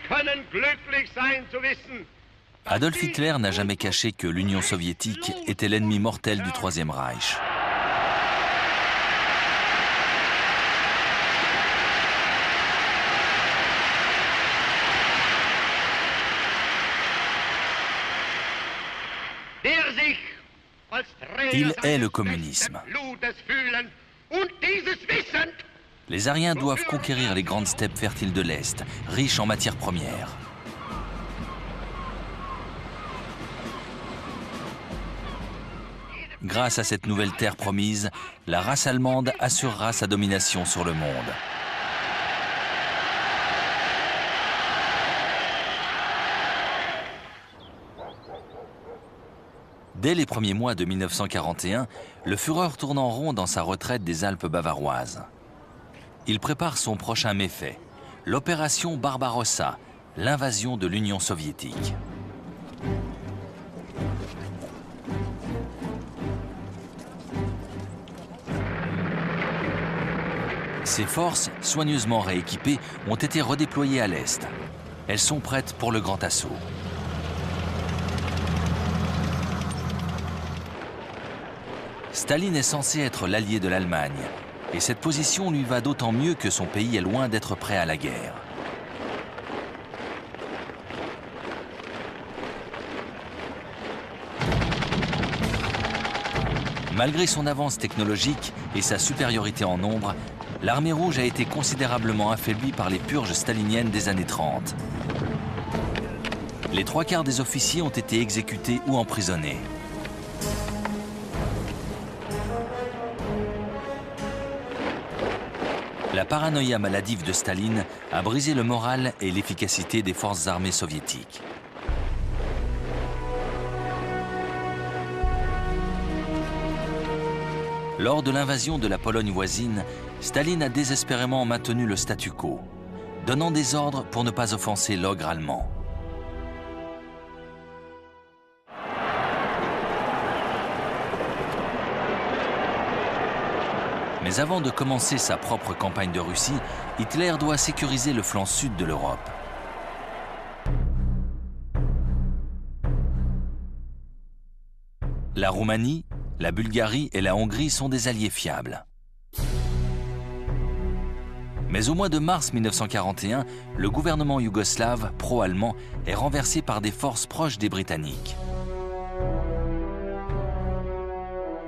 können glücklich sein zu wissen. Adolf Hitler n'a jamais caché que l'Union soviétique était l'ennemi mortel du Troisième Reich. Il est le communisme. Les Aryens doivent conquérir les grandes steppes fertiles de l'Est, riches en matières premières. Grâce à cette nouvelle terre promise, la race allemande assurera sa domination sur le monde. Dès les premiers mois de 1941, le Führer tourne en rond dans sa retraite des Alpes bavaroises. Il prépare son prochain méfait, l'opération Barbarossa, l'invasion de l'Union soviétique. Ces forces, soigneusement rééquipées, ont été redéployées à l'Est. Elles sont prêtes pour le grand assaut. Staline est censé être l'allié de l'Allemagne, et cette position lui va d'autant mieux que son pays est loin d'être prêt à la guerre. Malgré son avance technologique et sa supériorité en nombre, l'armée rouge a été considérablement affaiblie par les purges staliniennes des années 30. Les 3/4 des officiers ont été exécutés ou emprisonnés. La paranoïa maladive de Staline a brisé le moral et l'efficacité des forces armées soviétiques. Lors de l'invasion de la Pologne voisine, Staline a désespérément maintenu le statu quo, donnant des ordres pour ne pas offenser l'ogre allemand. Mais avant de commencer sa propre campagne de Russie, Hitler doit sécuriser le flanc sud de l'Europe. La Roumanie, la Bulgarie et la Hongrie sont des alliés fiables. Mais au mois de mars 1941, le gouvernement yougoslave, pro-allemand, est renversé par des forces proches des Britanniques.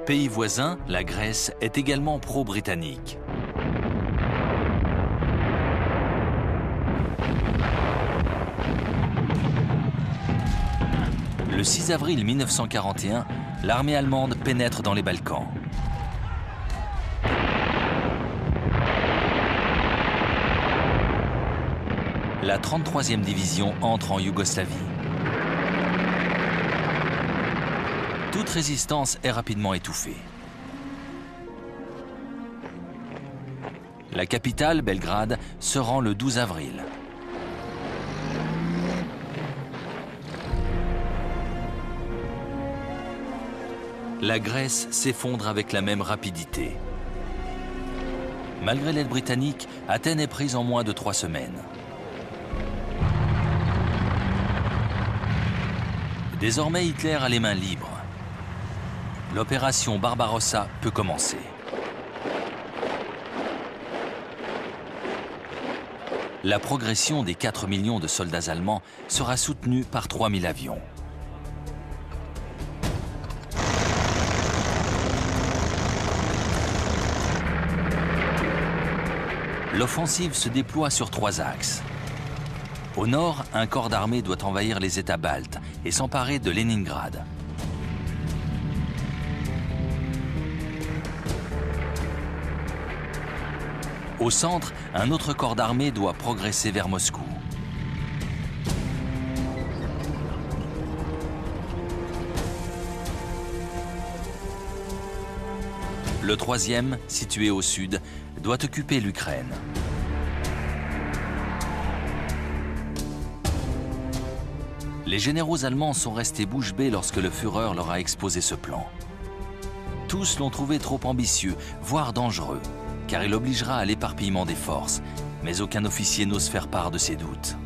Pays voisin, la Grèce, est également pro-britannique. Le 6 avril 1941, l'armée allemande pénètre dans les Balkans. La 33e division entre en Yougoslavie. Toute résistance est rapidement étouffée. La capitale, Belgrade, se rend le 12 avril. La Grèce s'effondre avec la même rapidité. Malgré l'aide britannique, Athènes est prise en moins de 3 semaines. Désormais, Hitler a les mains libres. L'opération Barbarossa peut commencer. La progression des 4 millions de soldats allemands sera soutenue par 3000 avions. L'offensive se déploie sur 3 axes. Au nord, un corps d'armée doit envahir les États baltes et s'emparer de Leningrad. Au centre, un autre corps d'armée doit progresser vers Moscou. Le troisième, situé au sud, doit occuper l'Ukraine. Les généraux allemands sont restés bouche bée lorsque le Führer leur a exposé ce plan. Tous l'ont trouvé trop ambitieux, voire dangereux, car il obligera à l'éparpillement des forces, mais aucun officier n'ose faire part de ses doutes.